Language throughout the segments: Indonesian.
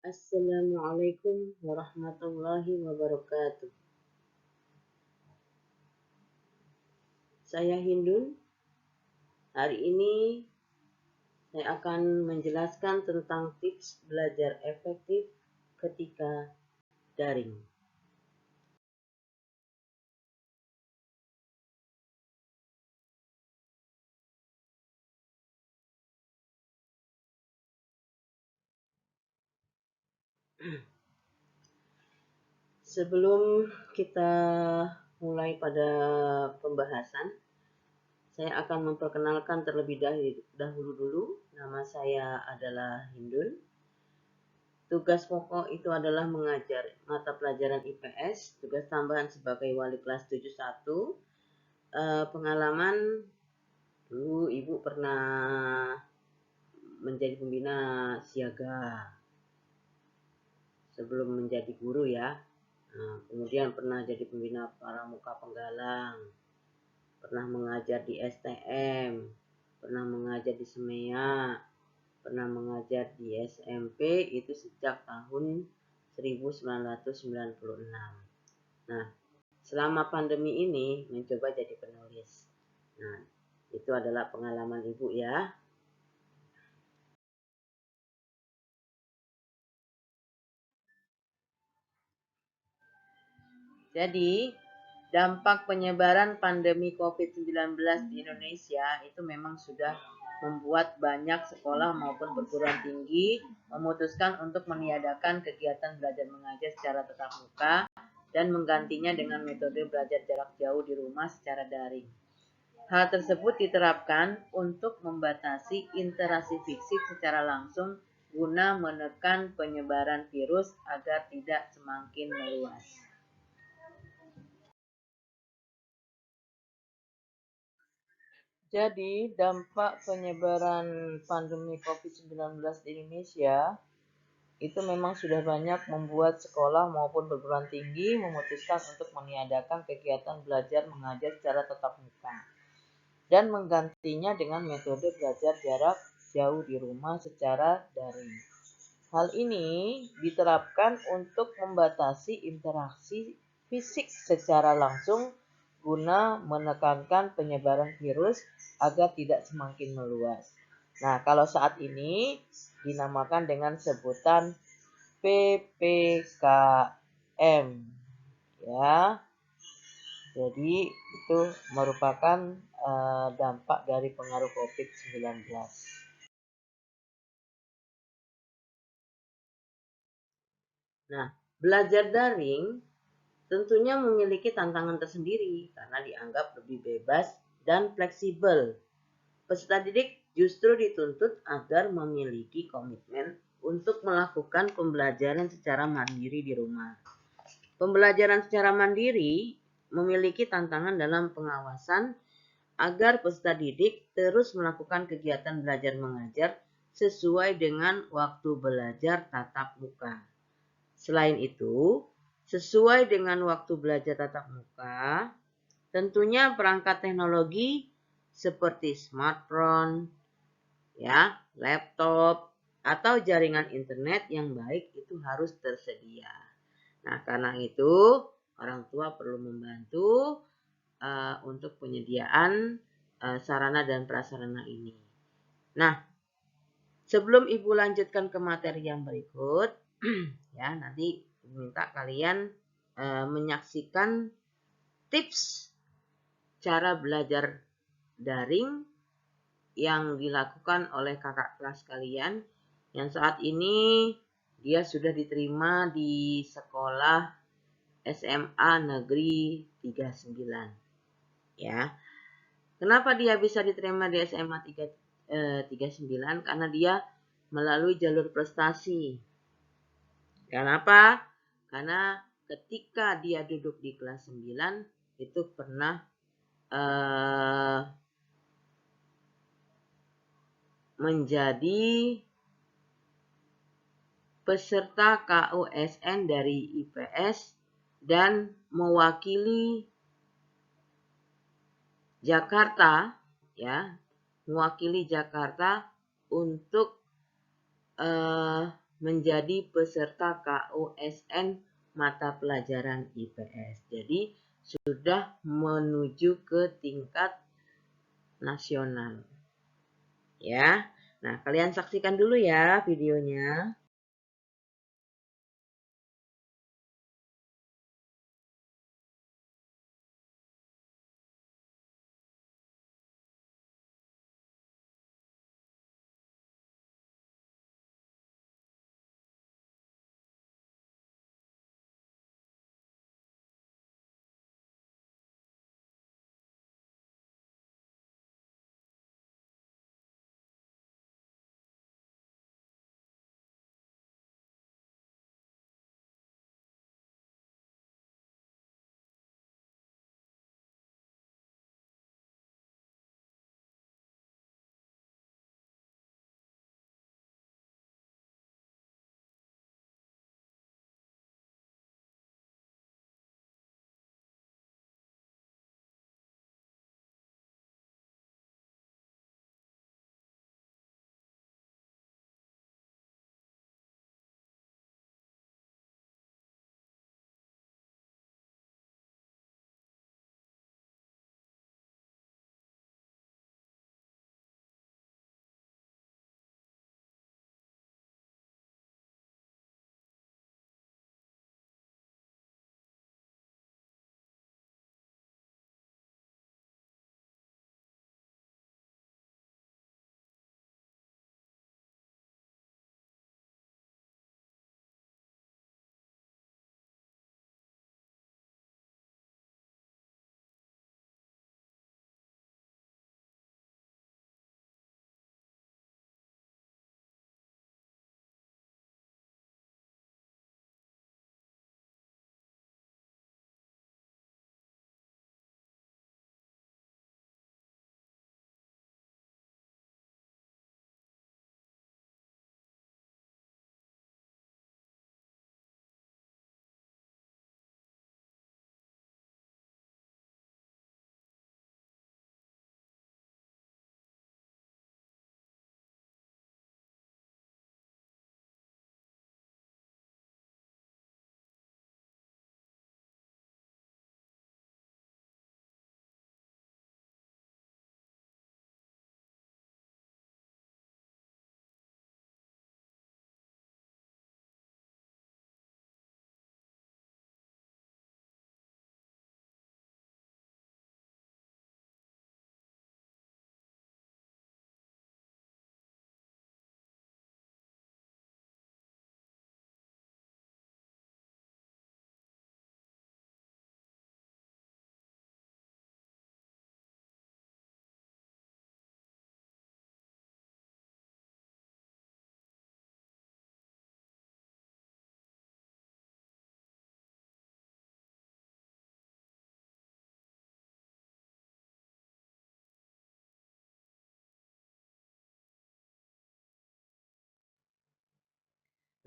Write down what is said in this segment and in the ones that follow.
Assalamualaikum warahmatullahi wabarakatuh. Saya Hindun. Hari ini saya akan menjelaskan tentang tips belajar efektif ketika daring. Sebelum kita mulai pada pembahasan, saya akan memperkenalkan terlebih dahulu dulu. Nama saya adalah Hindun. Tugas pokok itu adalah mengajar mata pelajaran IPS, tugas tambahan sebagai wali kelas 71. Pengalaman dulu Ibu pernah menjadi pembina siaga sebelum menjadi guru ya. Kemudian pernah jadi pembina pramuka penggalang, pernah mengajar di STM, pernah mengajar di SEMEA, pernah mengajar di SMP itu sejak tahun 1996. Nah, selama pandemi ini mencoba jadi penulis. Nah, itu adalah pengalaman Ibu ya. Jadi, dampak penyebaran pandemi COVID-19 di Indonesia itu memang sudah membuat banyak sekolah maupun perguruan tinggi memutuskan untuk meniadakan kegiatan belajar mengajar secara tatap muka dan menggantinya dengan metode belajar jarak jauh di rumah secara daring. Hal tersebut diterapkan untuk membatasi interaksi fisik secara langsung guna menekan penyebaran virus agar tidak semakin meluas. Jadi, dampak penyebaran pandemi COVID-19 di Indonesia itu memang sudah banyak membuat sekolah maupun perguruan tinggi memutuskan untuk meniadakan kegiatan belajar mengajar secara tatap muka dan menggantinya dengan metode belajar jarak jauh di rumah secara daring. Hal ini diterapkan untuk membatasi interaksi fisik secara langsung guna menekankan penyebaran virus agar tidak semakin meluas. Nah, kalau saat ini dinamakan dengan sebutan PPKM. Ya. Jadi itu merupakan dampak dari pengaruh COVID-19. Nah, belajar daring tentunya memiliki tantangan tersendiri karena dianggap lebih bebas dan fleksibel. Peserta didik justru dituntut agar memiliki komitmen untuk melakukan pembelajaran secara mandiri di rumah. Pembelajaran secara mandiri memiliki tantangan dalam pengawasan agar peserta didik terus melakukan kegiatan belajar mengajar sesuai dengan waktu belajar tatap muka. Selain itu, sesuai dengan waktu belajar tatap muka, tentunya perangkat teknologi seperti smartphone, ya, laptop, atau jaringan internet yang baik itu harus tersedia. Nah, karena itu orang tua perlu membantu untuk penyediaan sarana dan prasarana ini. Nah, sebelum Ibu lanjutkan ke materi yang berikut, ya nanti minta kalian menyaksikan tips cara belajar daring yang dilakukan oleh kakak kelas kalian yang saat ini dia sudah diterima di sekolah SMA Negeri 39. Ya. Kenapa dia bisa diterima di SMA 39? Karena dia melalui jalur prestasi. Kenapa? Karena ketika dia duduk di kelas 9 itu pernah menjadi peserta KUSN dari IPS dan mewakili Jakarta, ya, mewakili Jakarta untuk menjadi peserta KUSN mata pelajaran IPS. Jadi sudah menuju ke tingkat nasional. Ya. Nah, kalian saksikan dulu ya videonya.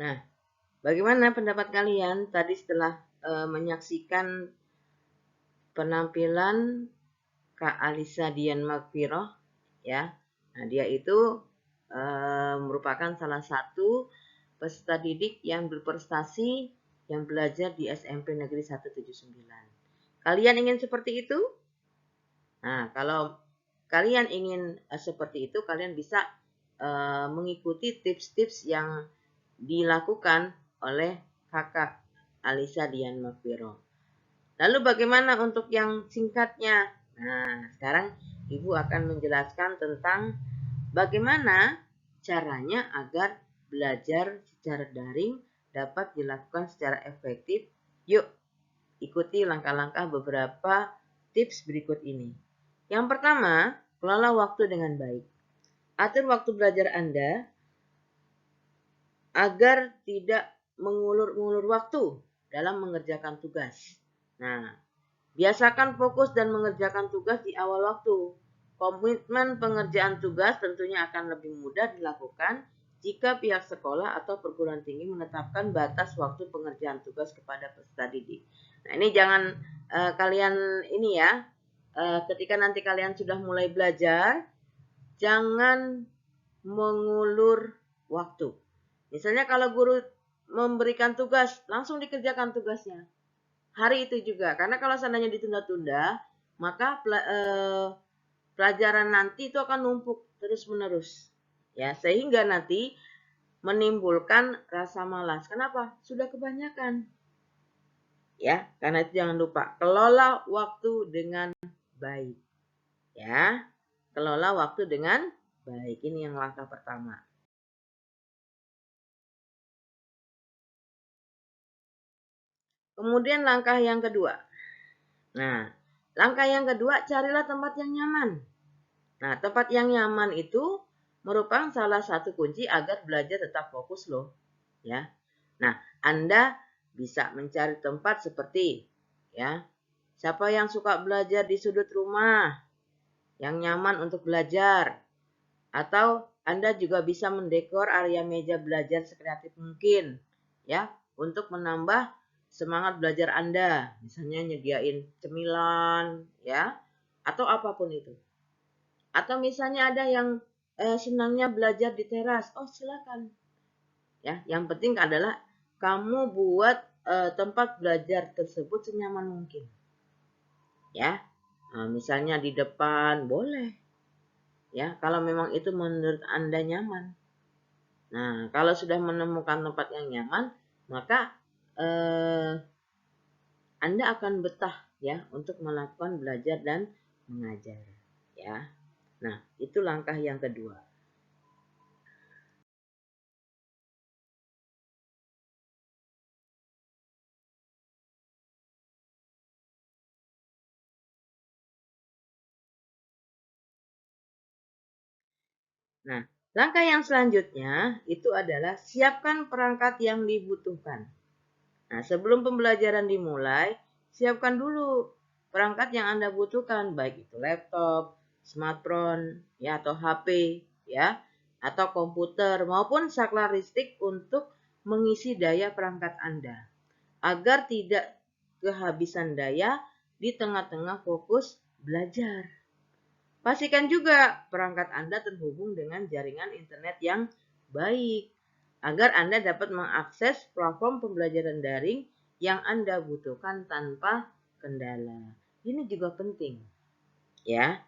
Nah, bagaimana pendapat kalian tadi setelah menyaksikan penampilan Kak Alisa Dian Magfiroh ya? Nah, dia itu merupakan salah satu peserta didik yang berprestasi yang belajar di SMP Negeri 179. Kalian ingin seperti itu? Nah, kalau kalian ingin seperti itu, kalian bisa mengikuti tips-tips yang dilakukan oleh kakak Alisa Dian Magfiroh. Lalu bagaimana untuk yang singkatnya? Nah, sekarang Ibu akan menjelaskan tentang bagaimana caranya agar belajar secara daring dapat dilakukan secara efektif. Yuk, ikuti langkah-langkah beberapa tips berikut ini. Yang pertama, kelola waktu dengan baik. Atur waktu belajar Anda agar tidak mengulur-ngulur waktu dalam mengerjakan tugas. Nah, biasakan fokus dan mengerjakan tugas di awal waktu. Komitmen pengerjaan tugas tentunya akan lebih mudah dilakukan jika pihak sekolah atau perguruan tinggi menetapkan batas waktu pengerjaan tugas kepada peserta didik. Nah, ini jangan kalian ini ya, ketika nanti kalian sudah mulai belajar, jangan mengulur waktu. Misalnya kalau guru memberikan tugas, langsung dikerjakan tugasnya. Hari itu juga. Karena kalau seandainya ditunda-tunda, maka pelajaran nanti itu akan numpuk terus-menerus. Ya, sehingga nanti menimbulkan rasa malas. Kenapa? Sudah kebanyakan. Ya, karena itu jangan lupa kelola waktu dengan baik. Ya, kelola waktu dengan baik. Ini yang langkah pertama. Kemudian langkah yang kedua. Nah, langkah yang kedua, carilah tempat yang nyaman. Nah, tempat yang nyaman itu merupakan salah satu kunci agar belajar tetap fokus loh. Ya. Nah, Anda bisa mencari tempat seperti ya. Siapa yang suka belajar di sudut rumah yang nyaman untuk belajar? Atau Anda juga bisa mendekor area meja belajar sekreatif mungkin ya, untuk menambah semangat belajar Anda. Misalnya nyediain cemilan ya, atau apapun itu. Atau misalnya ada yang senangnya belajar di teras. Oh, silakan. Ya, yang penting adalah kamu buat tempat belajar tersebut senyaman mungkin. Ya. Nah, misalnya di depan boleh. Ya, kalau memang itu menurut Anda nyaman. Nah, kalau sudah menemukan tempat yang nyaman, maka Anda akan betah ya untuk melakukan belajar dan mengajar. Ya. Nah, itu langkah yang kedua. Nah, langkah yang selanjutnya itu adalah siapkan perangkat yang dibutuhkan. Nah, sebelum pembelajaran dimulai, siapkan dulu perangkat yang Anda butuhkan, baik itu laptop, smartphone, ya atau HP, ya, atau komputer maupun saklar listrik untuk mengisi daya perangkat Anda agar tidak kehabisan daya di tengah-tengah fokus belajar. Pastikan juga perangkat Anda terhubung dengan jaringan internet yang baik agar Anda dapat mengakses platform pembelajaran daring yang Anda butuhkan tanpa kendala. Ini juga penting, ya.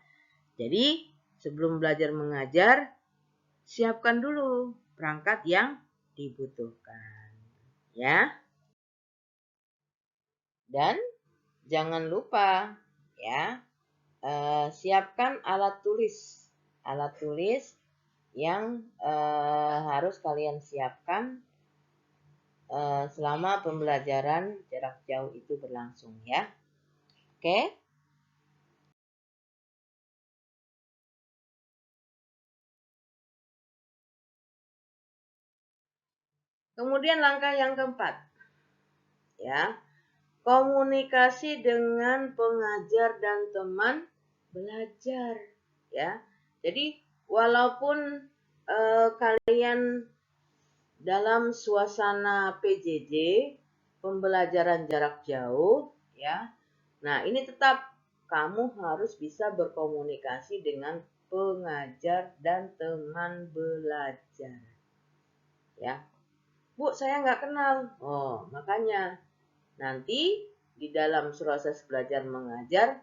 Jadi, sebelum belajar mengajar, siapkan dulu perangkat yang dibutuhkan, ya. Dan jangan lupa, ya, siapkan alat tulis. Alat tulis yang harus kalian siapkan selama pembelajaran jarak jauh itu berlangsung ya. Oke? Kemudian langkah yang keempat. Ya. Komunikasi dengan pengajar dan teman belajar ya. Jadi walaupun kalian dalam suasana PJJ, pembelajaran jarak jauh ya. Nah, ini tetap kamu harus bisa berkomunikasi dengan pengajar dan teman belajar. Ya. Bu, saya nggak kenal. Oh, makanya nanti di dalam proses belajar mengajar,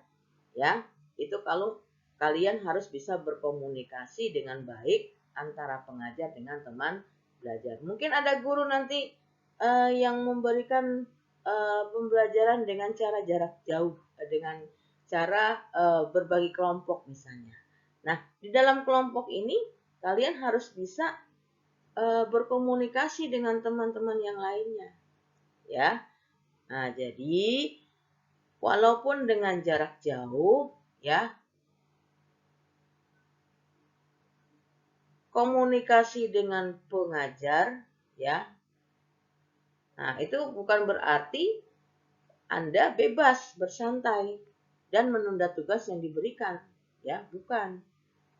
ya, itu kalau kalian harus bisa berkomunikasi dengan baik antara pengajar dengan teman belajar. Mungkin ada guru nanti yang memberikan pembelajaran dengan cara jarak jauh, dengan cara berbagi kelompok misalnya. Nah, di dalam kelompok ini kalian harus bisa berkomunikasi dengan teman-teman yang lainnya, ya. Nah, jadi walaupun dengan jarak jauh, ya, komunikasi dengan pengajar, ya. Nah, itu bukan berarti Anda bebas bersantai dan menunda tugas yang diberikan, ya, bukan.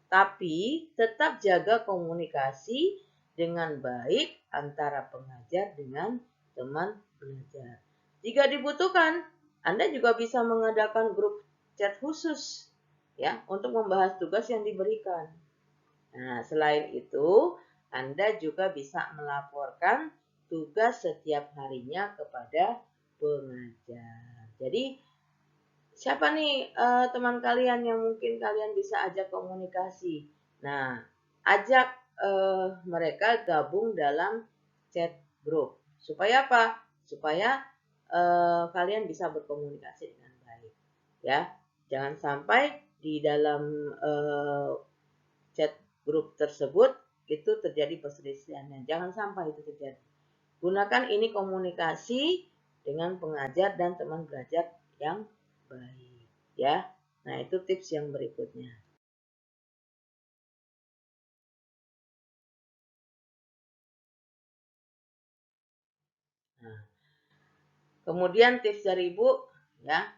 Tapi tetap jaga komunikasi dengan baik antara pengajar dengan teman belajar. Jika dibutuhkan, Anda juga bisa mengadakan grup chat khusus ya untuk membahas tugas yang diberikan. Nah, selain itu, Anda juga bisa melaporkan tugas setiap harinya kepada pengajar. Jadi siapa nih teman kalian yang mungkin kalian bisa ajak komunikasi? Nah, ajak mereka gabung dalam chat group. Supaya apa? Supaya kalian bisa berkomunikasi dengan baik. Ya, jangan sampai di dalam chat grup tersebut itu terjadi perselisihan. Jangan sampai itu terjadi. Gunakan ini komunikasi dengan pengajar dan teman belajar yang baik, ya. Nah, itu tips yang berikutnya. Nah, kemudian tips dari Ibu, ya,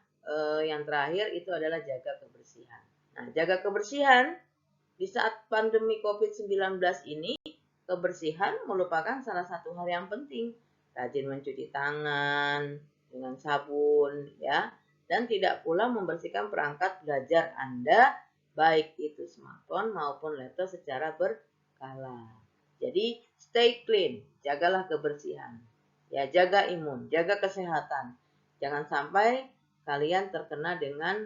yang terakhir itu adalah jaga kebersihan. Nah, jaga kebersihan di saat pandemi COVID-19 ini, kebersihan merupakan salah satu hal yang penting. Rajin mencuci tangan dengan sabun, ya, dan tidak pula membersihkan perangkat belajar Anda, baik itu smartphone maupun laptop secara berkala. Jadi, stay clean, jagalah kebersihan. Ya, jaga imun, jaga kesehatan. Jangan sampai kalian terkena dengan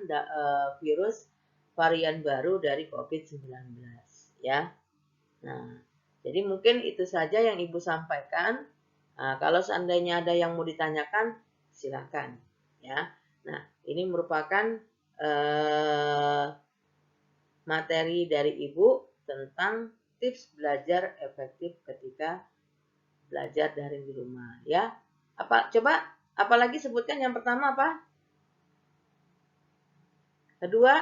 virus varian baru dari COVID-19, ya. Nah, jadi mungkin itu saja yang Ibu sampaikan. Nah, kalau seandainya ada yang mau ditanyakan, silakan, ya. Nah, ini merupakan materi dari Ibu tentang tips belajar efektif ketika belajar dari di rumah, ya. Coba apalagi sebutkan, yang pertama apa? Kedua,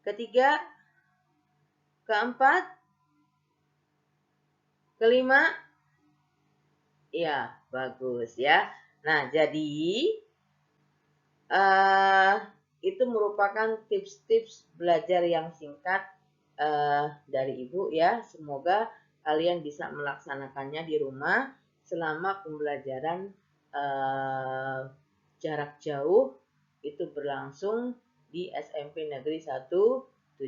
ketiga, keempat, kelima, ya, bagus ya. Nah, jadi itu merupakan tips-tips belajar yang singkat dari Ibu ya. Semoga kalian bisa melaksanakannya di rumah selama pembelajaran jarak jauh itu berlangsung di SMP Negeri 179,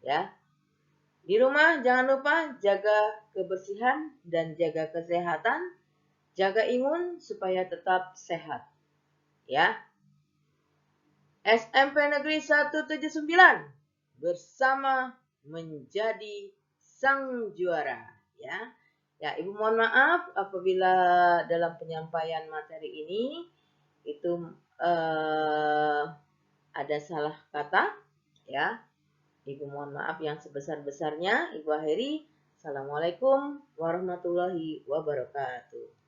ya. Di rumah jangan lupa jaga kebersihan dan jaga kesehatan, jaga imun supaya tetap sehat. Ya. SMP Negeri 179 bersama menjadi sang juara, ya. Ya, Ibu mohon maaf apabila dalam penyampaian materi ini itu ada salah kata, ya. Ibu mohon maaf yang sebesar-besarnya. Ibu akhiri. Assalamualaikum warahmatullahi wabarakatuh.